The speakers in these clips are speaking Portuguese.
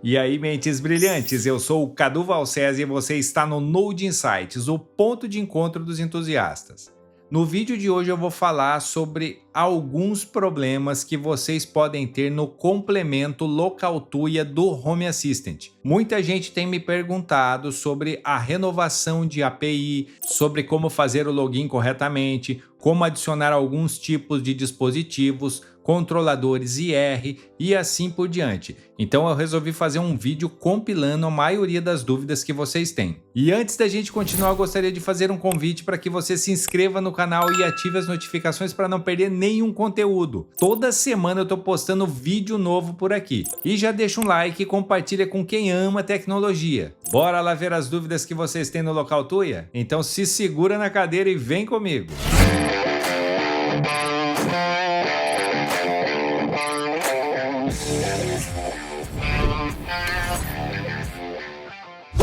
E aí, mentes brilhantes, eu sou o Cadu Valcésio e você está no Node Insights, o ponto de encontro dos entusiastas. No vídeo de hoje eu vou falar sobre alguns problemas que vocês podem ter no complemento Local Tuya do Home Assistant. Muita gente tem me perguntado sobre a renovação de API, sobre como fazer o login corretamente, como adicionar alguns tipos de dispositivos, controladores IR e assim por diante. Então eu resolvi fazer um vídeo compilando a maioria das dúvidas que vocês têm. E antes da gente continuar, eu gostaria de fazer um convite para que você se inscreva no canal e ative as notificações para não perder nenhum conteúdo. Toda semana eu estou postando vídeo novo por aqui. E já deixa um like e compartilha com quem ama tecnologia. Bora lá ver as dúvidas que vocês têm no Local Tuya? Então se segura na cadeira e vem comigo!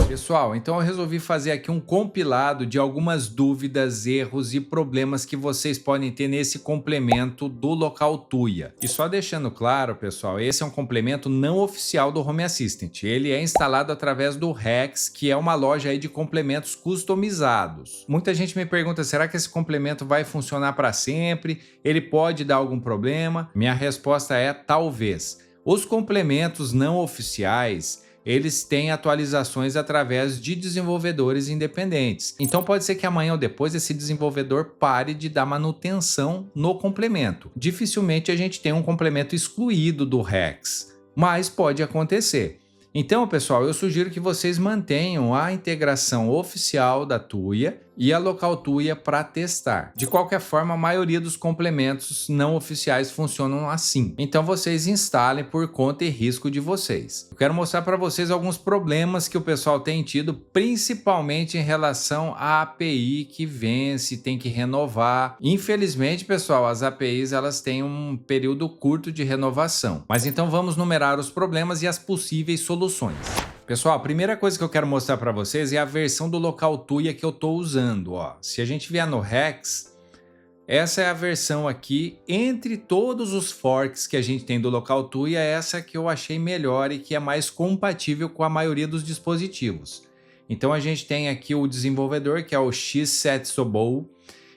Pessoal, então eu resolvi fazer aqui um compilado de algumas dúvidas, erros e problemas que vocês podem ter nesse complemento do Local Tuya. E só deixando claro, pessoal, esse é um complemento não oficial do Home Assistant. Ele é instalado através do Rex, que é uma loja aí de complementos customizados. Muita gente me pergunta, será que esse complemento vai funcionar para sempre? Ele pode dar algum problema? Minha resposta é talvez. Os complementos não oficiais, eles têm atualizações através de desenvolvedores independentes. Então pode ser que amanhã ou depois esse desenvolvedor pare de dar manutenção no complemento. Dificilmente a gente tem um complemento excluído do Rex, mas pode acontecer. Então, pessoal, eu sugiro que vocês mantenham a integração oficial da Tuya e a Local Tuya para testar. De qualquer forma, a maioria dos complementos não oficiais funcionam assim. Então, vocês instalem por conta e risco de vocês. Eu quero mostrar para vocês alguns problemas que o pessoal tem tido, principalmente em relação à API que vence, tem que renovar. Infelizmente, pessoal, as APIs elas têm um período curto de renovação. Mas então vamos numerar os problemas e as possíveis soluções. Pessoal, a primeira coisa que eu quero mostrar para vocês é a versão do Local Tuya que eu estou usando. Ó. Se a gente vier no Rex, essa é a versão aqui, entre todos os forks que a gente tem do Local Tuya, essa que eu achei melhor e que é mais compatível com a maioria dos dispositivos. Então a gente tem aqui o desenvolvedor, que é o Xsetsobou,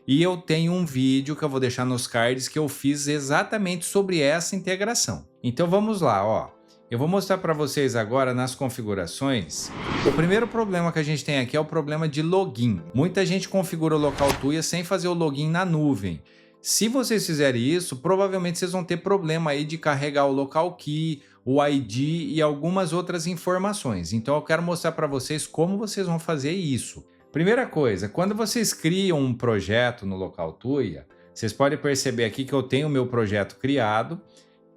e eu tenho um vídeo que eu vou deixar nos cards que eu fiz exatamente sobre essa integração. Então vamos lá, ó. Eu vou mostrar para vocês agora nas configurações. O primeiro problema que a gente tem aqui é o problema de login. Muita gente configura o Local Tuya sem fazer o login na nuvem. Se vocês fizerem isso, provavelmente vocês vão ter problema aí de carregar o local key, o ID e algumas outras informações. Então eu quero mostrar para vocês como vocês vão fazer isso. Primeira coisa, quando vocês criam um projeto no Local Tuya, vocês podem perceber aqui que eu tenho o meu projeto criado.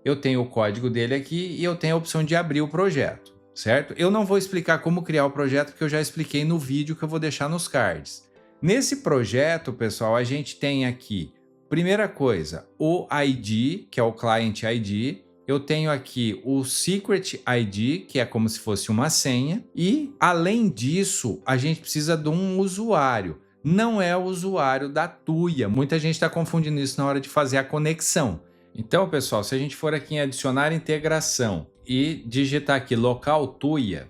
Eu tenho o código dele aqui e eu tenho a opção de abrir o projeto, certo? Eu não vou explicar como criar o projeto porque eu já expliquei no vídeo que eu vou deixar nos cards. Nesse projeto, pessoal, a gente tem aqui, primeira coisa, o ID, que é o Client ID. Eu tenho aqui o Secret ID, que é como se fosse uma senha. E, além disso, a gente precisa de um usuário. Não é o usuário da Tuya. Muita gente está confundindo isso na hora de fazer a conexão. Então, pessoal, se a gente for aqui em adicionar integração e digitar aqui Local Tuya,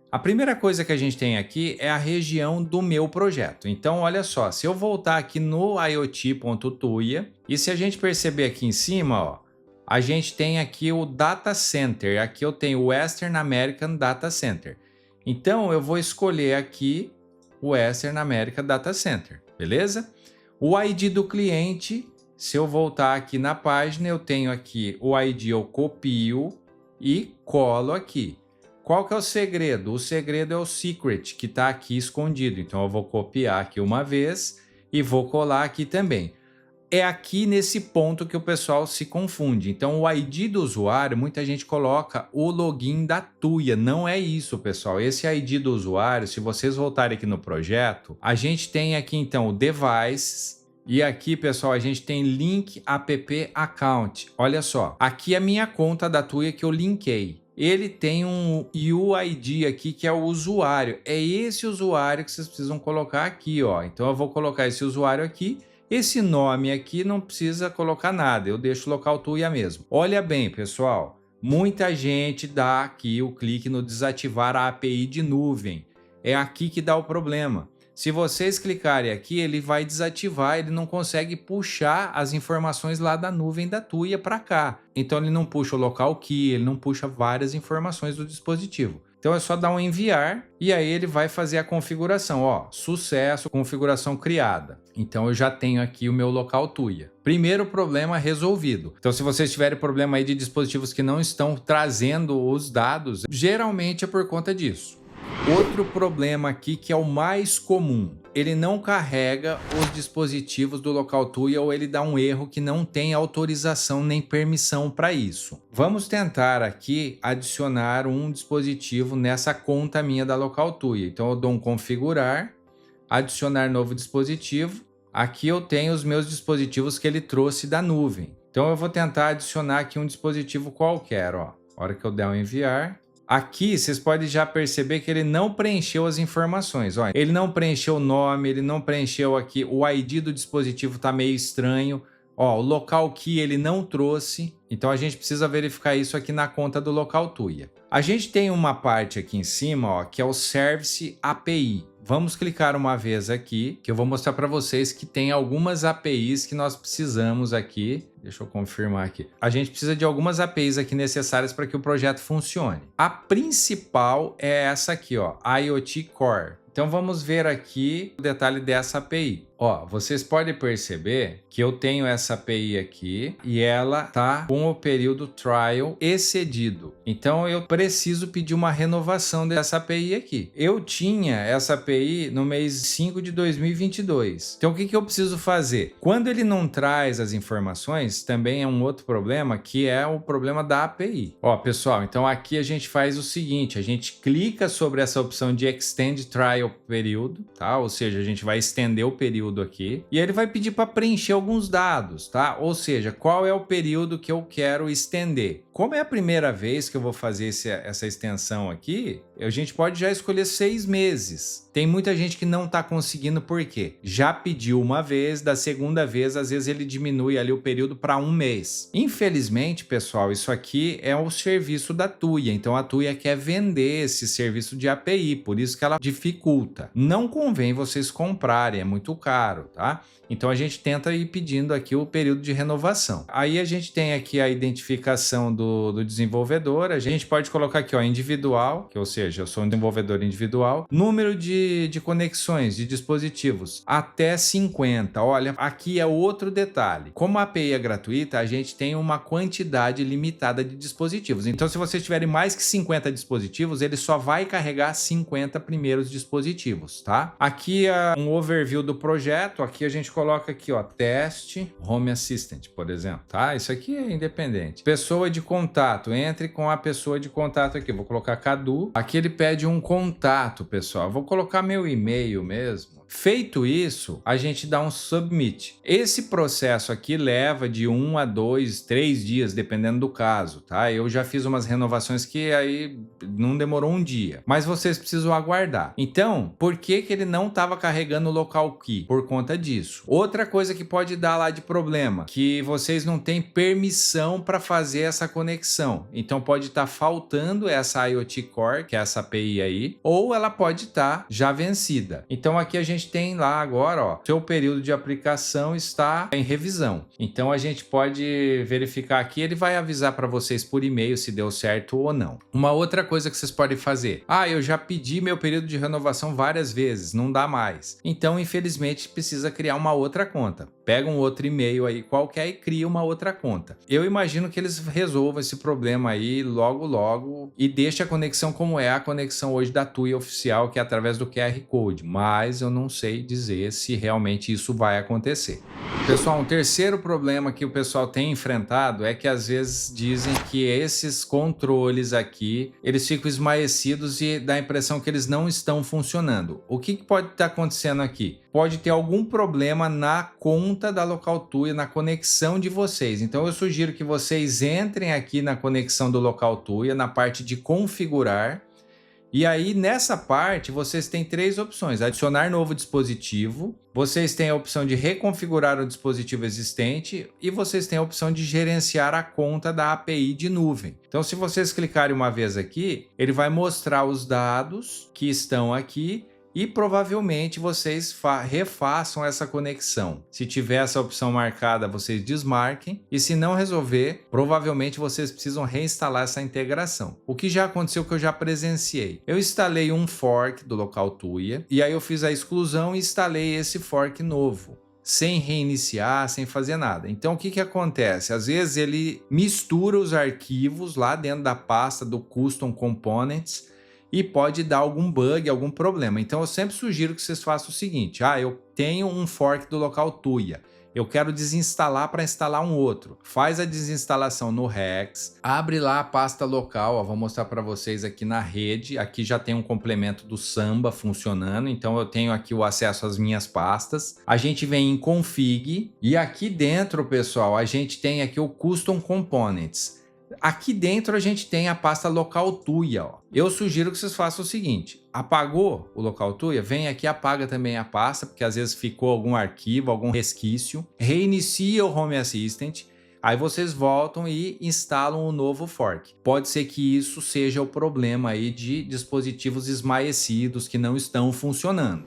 a primeira coisa que a gente tem aqui é a região do meu projeto. Então, olha só, se eu voltar aqui no iot.tuya e se a gente perceber aqui em cima, ó, a gente tem aqui o Data Center. Aqui eu tenho o Western American Data Center. Então, eu vou escolher aqui o Western American Data Center, beleza? O ID do cliente... Se eu voltar aqui na página, eu tenho aqui o ID, eu copio e colo aqui. Qual que é o segredo? O segredo é o secret, que está aqui escondido. Então eu vou copiar aqui uma vez e vou colar aqui também. É aqui nesse ponto que o pessoal se confunde. Então o ID do usuário, muita gente coloca o login da Tuya. Não é isso, pessoal. Esse ID do usuário, se vocês voltarem aqui no projeto, a gente tem aqui então o device. E aqui, pessoal, a gente tem Link App Account. Olha só, aqui é a minha conta da Tuya que eu linkei. Ele tem um UID aqui que é o usuário. É esse usuário que vocês precisam colocar aqui, ó. Então eu vou colocar esse usuário aqui. Esse nome aqui não precisa colocar nada, eu deixo Local Tuya mesmo. Olha bem, pessoal, Muita gente dá aqui o clique no desativar a API de nuvem. É aqui que dá o problema. Se vocês clicarem aqui, ele vai desativar, ele não consegue puxar as informações lá da nuvem da Tuya para cá. Então ele não puxa o local key, ele não puxa várias informações do dispositivo. Então é só dar um enviar e aí ele vai fazer a configuração. Ó, sucesso, configuração criada. Então eu já tenho aqui o meu local Tuya. Primeiro problema resolvido. Então se vocês tiverem problema aí de dispositivos que não estão trazendo os dados, geralmente é por conta disso. Outro problema aqui que é o mais comum, ele não carrega os dispositivos do local Tuya ou ele dá um erro que não tem autorização nem permissão para isso. Vamos tentar aqui adicionar um dispositivo nessa conta minha da local Tuya. Então eu dou um configurar, adicionar novo dispositivo. Aqui eu tenho os meus dispositivos que ele trouxe da nuvem. Então eu vou tentar adicionar aqui um dispositivo qualquer, ó. A hora que eu der um enviar. Aqui vocês podem já perceber que ele não preencheu as informações. Ó, ele não preencheu o nome, ele não preencheu aqui, o ID do dispositivo está meio estranho. Ó, o local key ele não trouxe, então a gente precisa verificar isso aqui na conta do local Tuya. A gente tem uma parte aqui em cima, ó, que é o Service API. Vamos clicar uma vez aqui, que eu vou mostrar para vocês que tem algumas APIs que nós precisamos aqui. Deixa eu confirmar aqui. A gente precisa de algumas APIs aqui necessárias para que o projeto funcione. A principal é essa aqui, ó, IoT Core. Então vamos ver aqui o detalhe dessa API. Ó, vocês podem perceber que eu tenho essa API aqui e ela tá com o período trial excedido. Então eu preciso pedir uma renovação dessa API aqui. Eu tinha essa API no mês 5 de 2022. Então o que eu preciso fazer? Quando ele não traz as informações, também é um outro problema, que é o problema da API. Ó, pessoal, então aqui a gente faz o seguinte, a gente clica sobre essa opção de Extend Trial Período, tá? Ou seja, a gente vai estender o período aqui e ele vai pedir para preencher alguns dados, tá? Ou seja, qual é o período que eu quero estender. Como é a primeira vez que eu vou fazer essa extensão aqui, a gente pode já escolher 6 meses. Tem muita gente que não está conseguindo, por quê? Já pediu uma vez, da segunda vez, às vezes ele diminui ali o período para 1 mês. Infelizmente, pessoal, isso aqui é o serviço da Tuya, então a Tuya quer vender esse serviço de API, por isso que ela dificulta. Não convém vocês comprarem, é muito caro, tá? Então a gente tenta ir pedindo aqui o período de renovação. Aí a gente tem aqui a identificação do desenvolvedor, a gente pode colocar aqui, ó, individual, que ou seja, eu sou um desenvolvedor individual, número de conexões, de dispositivos, até 50. Olha, aqui é outro detalhe. Como a API é gratuita, a gente tem uma quantidade limitada de dispositivos. Então se vocês tiverem mais que 50 dispositivos, ele só vai carregar 50 primeiros dispositivos, tá? Aqui é um overview do projeto, aqui a gente coloca aqui, ó, teste Home Assistant, por exemplo, tá? Isso aqui é independente. Pessoa de contato, entre com a pessoa de contato aqui. Vou colocar Cadu. Aqui ele pede um contato, pessoal. Vou colocar meu e-mail mesmo. Feito isso, a gente dá um submit. Esse processo aqui leva de 1 a 2, 3 dias, dependendo do caso, tá? Eu já fiz umas renovações que aí não demorou um dia, mas vocês precisam aguardar. Então, por que ele não estava carregando o local key? Por conta disso. Outra coisa que pode dar lá de problema, que vocês não têm permissão para fazer essa conexão. Então pode estar faltando essa IoT Core, que é essa API aí, ou ela pode estar já vencida. Então aqui a gente tem lá agora, ó, seu período de aplicação está em revisão. Então a gente pode verificar aqui, ele vai avisar para vocês por e-mail se deu certo ou não. Uma outra coisa que vocês podem fazer, eu já pedi meu período de renovação várias vezes, não dá mais. Então infelizmente precisa criar uma outra conta. Pega um outro e-mail aí qualquer e cria uma outra conta. Eu imagino que eles resolvam esse problema aí logo e deixa a conexão como é a conexão hoje da Tuya oficial, que é através do QR Code, mas eu não sei dizer se realmente isso vai acontecer. Pessoal, um terceiro problema que o pessoal tem enfrentado é que às vezes dizem que esses controles aqui, eles ficam esmaecidos e dá a impressão que eles não estão funcionando. O que pode estar acontecendo aqui? Pode ter algum problema na conta da local Tuya, na conexão de vocês. Então eu sugiro que vocês entrem aqui na conexão do local Tuya, na parte de configurar, E aí, nessa parte, vocês têm 3 opções: adicionar novo dispositivo, vocês têm a opção de reconfigurar o dispositivo existente e vocês têm a opção de gerenciar a conta da API de nuvem. Então, se vocês clicarem uma vez aqui, ele vai mostrar os dados que estão aqui e provavelmente vocês refaçam essa conexão. Se tiver essa opção marcada, vocês desmarquem, e se não resolver, provavelmente vocês precisam reinstalar essa integração. O que já aconteceu, que eu já presenciei. Eu instalei um fork do local Tuya, e aí eu fiz a exclusão e instalei esse fork novo, sem reiniciar, sem fazer nada. Então o que acontece? Às vezes ele mistura os arquivos lá dentro da pasta do Custom Components, e pode dar algum bug, algum problema. Então eu sempre sugiro que vocês façam o seguinte: eu tenho um fork do local Tuya, eu quero desinstalar para instalar um outro. Faz a desinstalação no Rex, abre lá a pasta local, vou mostrar para vocês aqui na rede. Aqui já tem um complemento do Samba funcionando, então eu tenho aqui o acesso às minhas pastas. A gente vem em Config e aqui dentro, pessoal, a gente tem aqui o Custom Components. Aqui dentro a gente tem a pasta local Tuya. Eu sugiro que vocês façam o seguinte: apagou o local Tuya, vem aqui e apaga também a pasta, porque às vezes ficou algum arquivo, algum resquício. Reinicia o Home Assistant, aí vocês voltam e instalam o novo fork. Pode ser que isso seja o problema aí de dispositivos esmaecidos que não estão funcionando.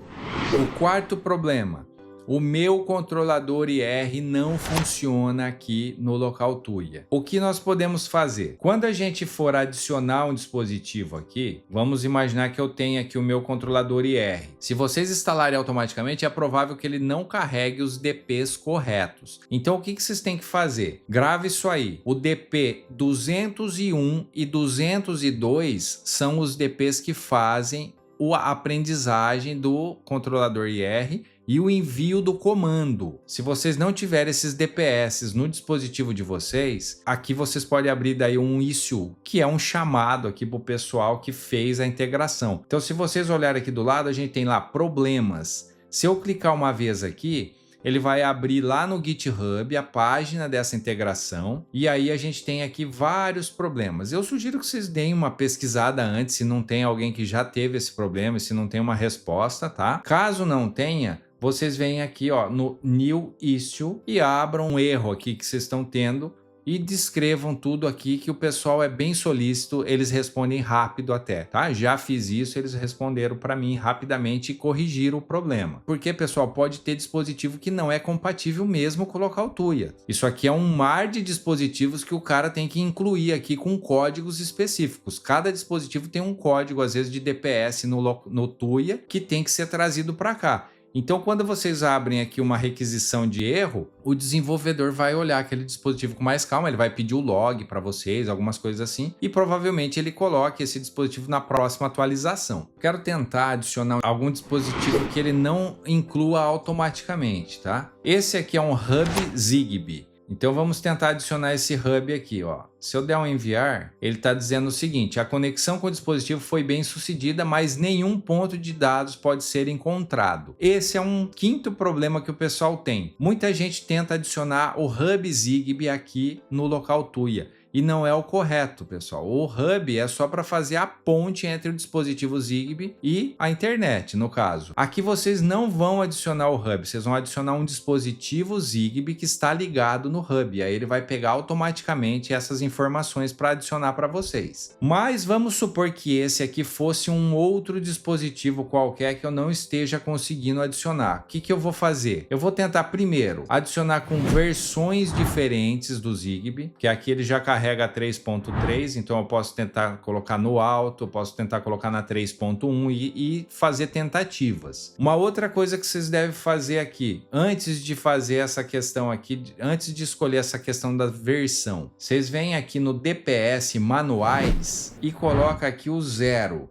O quarto problema: o meu controlador IR não funciona aqui no local Tuya. O que nós podemos fazer? Quando a gente for adicionar um dispositivo aqui, vamos imaginar que eu tenho aqui o meu controlador IR. Se vocês instalarem automaticamente, é provável que ele não carregue os DPs corretos. Então o que vocês têm que fazer? Grave isso aí. O DP 201 e 202 são os DPs que fazem a aprendizagem do controlador IR e o envio do comando. Se vocês não tiverem esses DPS no dispositivo de vocês, aqui vocês podem abrir daí um issue, que é um chamado aqui para o pessoal que fez a integração. Então, se vocês olharem aqui do lado, a gente tem lá problemas. Se eu clicar uma vez aqui, ele vai abrir lá no GitHub a página dessa integração, e aí a gente tem aqui vários problemas. Eu sugiro que vocês deem uma pesquisada antes, se não tem alguém que já teve esse problema e se não tem uma resposta, tá? Caso não tenha, vocês vêm aqui no New Issue e abram um erro aqui que vocês estão tendo e descrevam tudo aqui, que o pessoal é bem solícito, eles respondem rápido até, tá? Já fiz isso, eles responderam para mim rapidamente e corrigiram o problema. Porque, pessoal, pode ter dispositivo que não é compatível mesmo com o local Tuya. Isso aqui é um mar de dispositivos que o cara tem que incluir aqui com códigos específicos. Cada dispositivo tem um código, às vezes de DPS no Tuya, que tem que ser trazido para cá. Então, quando vocês abrem aqui uma requisição de erro, o desenvolvedor vai olhar aquele dispositivo com mais calma, ele vai pedir o log para vocês, algumas coisas assim, e provavelmente ele coloque esse dispositivo na próxima atualização. Quero tentar adicionar algum dispositivo que ele não inclua automaticamente, tá? Esse aqui é um hub Zigbee. Então vamos tentar adicionar esse hub aqui, ó. Se eu der um enviar, ele está dizendo o seguinte: a conexão com o dispositivo foi bem sucedida, mas nenhum ponto de dados pode ser encontrado. Esse é um quinto problema que o pessoal tem. Muita gente tenta adicionar o hub Zigbee aqui no local Tuya. E não é o correto, pessoal. O hub é só para fazer a ponte entre o dispositivo Zigbee e a internet, no caso. Aqui vocês não vão adicionar o hub, vocês vão adicionar um dispositivo Zigbee que está ligado no hub. Aí ele vai pegar automaticamente essas informações para adicionar para vocês. Mas vamos supor que esse aqui fosse um outro dispositivo qualquer que eu não esteja conseguindo adicionar. O que eu vou fazer? Eu vou tentar primeiro adicionar com versões diferentes do Zigbee, que aqui ele já carrega 3.3, então eu posso tentar colocar no alto, eu posso tentar colocar na 3.1 e fazer tentativas. Uma outra coisa que vocês devem fazer aqui, antes de fazer essa questão aqui, antes de escolher essa questão da versão, vocês vêm aqui no DPS manuais e coloca aqui o 0.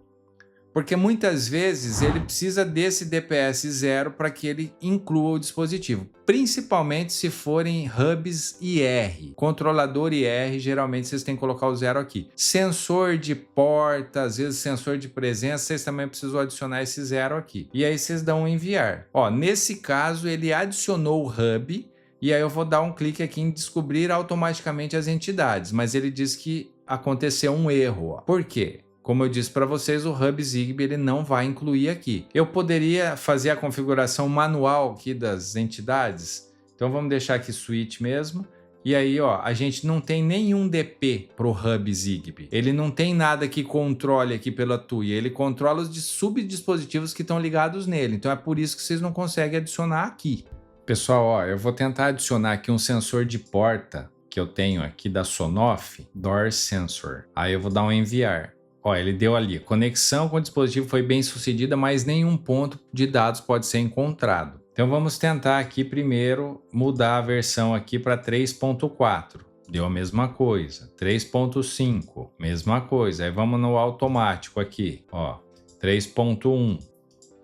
Porque muitas vezes ele precisa desse DPS 0 para que ele inclua o dispositivo, principalmente se forem hubs IR. Controlador IR, geralmente vocês têm que colocar o 0 aqui. Sensor de porta, às vezes sensor de presença, vocês também precisam adicionar esse 0 aqui. E aí vocês dão um enviar. Ó, nesse caso ele adicionou o hub, e aí eu vou dar um clique aqui em descobrir automaticamente as entidades, mas ele diz que aconteceu um erro. Ó. Por quê? como eu disse para vocês, o Hub Zigbee ele não vai incluir aqui. Eu poderia fazer a configuração manual aqui das entidades, então vamos deixar aqui switch mesmo. E aí, ó, a gente não tem nenhum DP pro Hub Zigbee. Ele não tem nada que controle aqui pela TUI. Ele controla os subdispositivos que estão ligados nele. Então é por isso que vocês não conseguem adicionar aqui. Pessoal, ó, eu vou tentar adicionar aqui um sensor de porta que eu tenho aqui da Sonoff, Door Sensor. Aí eu vou dar um enviar. Ó, ele deu ali. Conexão com o dispositivo foi bem sucedida, mas nenhum ponto de dados pode ser encontrado. Então vamos tentar aqui primeiro mudar a versão aqui para 3.4. Deu a mesma coisa. 3.5, mesma coisa. Aí vamos no automático aqui, ó. 3.1.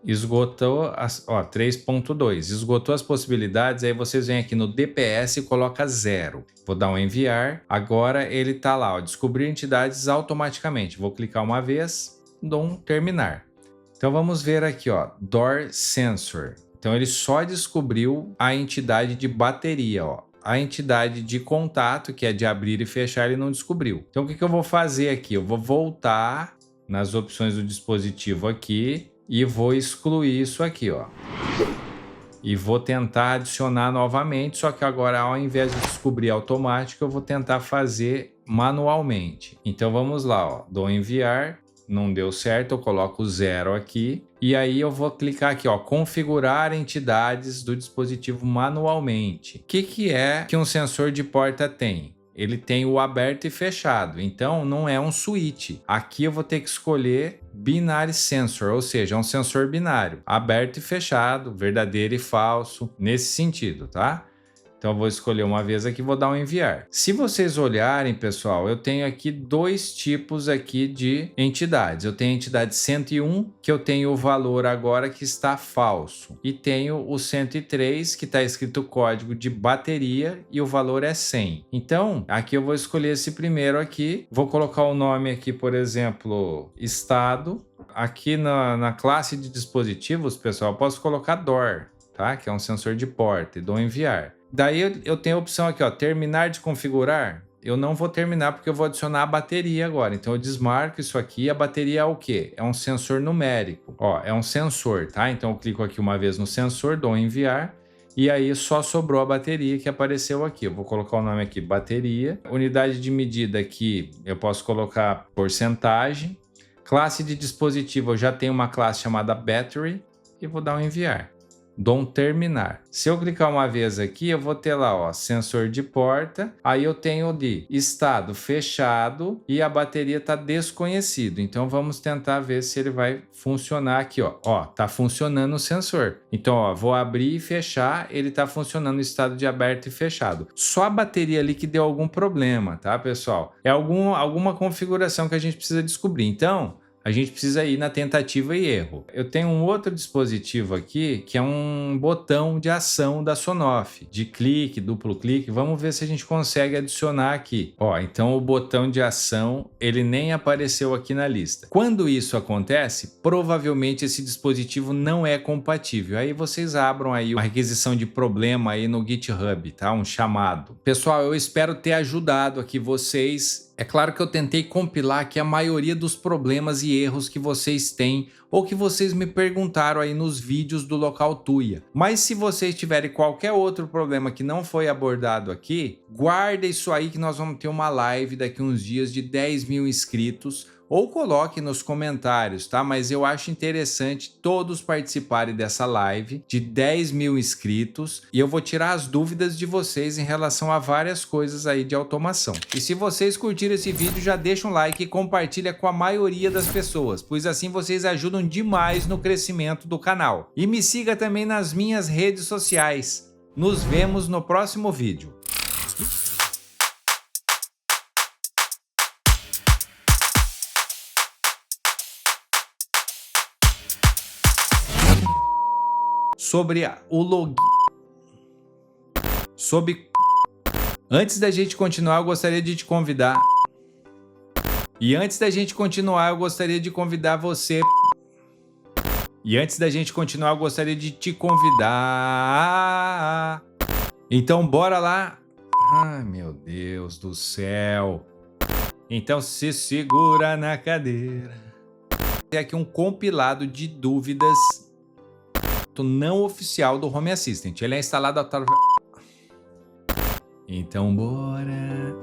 Esgotou as, ó, 3.2. Esgotou as possibilidades, aí vocês vêm aqui no DPS e coloca 0. Vou dar um enviar. Agora ele tá lá, ó, descobrir entidades automaticamente. Vou clicar uma vez, dou um terminar. Então vamos ver aqui, ó, Door Sensor. Então ele só descobriu a entidade de bateria, ó. A entidade de contato, que é de abrir e fechar, ele não descobriu. Então o que eu vou fazer aqui? Eu vou voltar nas opções do dispositivo aqui e vou excluir isso aqui, ó. E vou tentar adicionar novamente, só que agora ao invés de descobrir automático, eu vou tentar fazer manualmente. Então vamos lá, ó. Dou enviar. Não deu certo, eu coloco 0 aqui. E aí eu vou clicar aqui, ó, configurar entidades do dispositivo manualmente. O que é que um sensor de porta tem? Ele tem o aberto e fechado, então não é um switch. Aqui eu vou ter que escolher binary sensor, ou seja, é um sensor binário. Aberto e fechado, verdadeiro e falso, nesse sentido, tá? Então eu vou escolher uma vez aqui e vou dar um enviar. Se vocês olharem, pessoal, eu tenho aqui dois tipos aqui de entidades. Eu tenho a entidade 101, que eu tenho o valor agora que está falso. E tenho o 103, que está escrito código de bateria e o valor é 100. Então, aqui eu vou escolher esse primeiro aqui. Vou colocar o nome aqui, por exemplo, estado. Aqui na classe de dispositivos, pessoal, eu posso colocar DOR, tá? Que é um sensor de porta, e dou enviar. Daí eu tenho a opção aqui, ó, terminar de configurar. Eu não vou terminar porque eu vou adicionar a bateria agora. Então eu desmarco isso aqui. A bateria é o quê? É um sensor numérico. Ó, é um sensor, tá? Então eu clico aqui uma vez no sensor, dou enviar. E aí só sobrou a bateria que apareceu aqui. Eu vou colocar o nome aqui, bateria. Unidade de medida aqui, eu posso colocar porcentagem. Classe de dispositivo, eu já tenho uma classe chamada battery. E vou dar um enviar. Dou um terminar. Se eu clicar uma vez aqui, eu vou ter lá, ó, sensor de porta. Aí eu tenho de estado fechado e a bateria está desconhecido. Então vamos tentar ver se ele vai funcionar aqui, ó. Ó, tá funcionando o sensor. Então, ó, vou abrir e fechar, ele tá funcionando no estado de aberto e fechado. Só a bateria ali que deu algum problema, tá, pessoal? É alguma configuração que a gente precisa descobrir. Então, a gente precisa ir na tentativa e erro. Eu tenho um outro dispositivo aqui, que é um botão de ação da Sonoff, de clique, duplo clique. Vamos ver se a gente consegue adicionar aqui. Ó, então o botão de ação, ele nem apareceu aqui na lista. Quando isso acontece, provavelmente esse dispositivo não é compatível. Aí vocês abram aí uma requisição de problema aí no GitHub, tá? Um chamado. Pessoal, eu espero ter ajudado aqui vocês. É claro que eu tentei compilar aqui a maioria dos problemas e erros que vocês têm ou que vocês me perguntaram aí nos vídeos do Local Tuya. Mas se vocês tiverem qualquer outro problema que não foi abordado aqui, guarda isso aí que nós vamos ter uma live daqui uns dias de 10 mil inscritos. Ou coloque nos comentários, tá? Mas eu acho interessante todos participarem dessa live de 10 mil inscritos e eu vou tirar as dúvidas de vocês em relação a várias coisas aí de automação. E se vocês curtiram esse vídeo, já deixa um like e compartilha com a maioria das pessoas, pois assim vocês ajudam demais no crescimento do canal. E me siga também nas minhas redes sociais. Nos vemos no próximo vídeo. Sobre o login. Antes da gente continuar, eu gostaria de te convidar. E antes da gente continuar, eu gostaria de convidar você. E antes da gente continuar, eu gostaria de te convidar. Então, bora lá. Ai, meu Deus do céu. Então se segura na cadeira. Tem aqui um compilado de dúvidas não oficial do Home Assistant. Ele é instalado através... Então bora...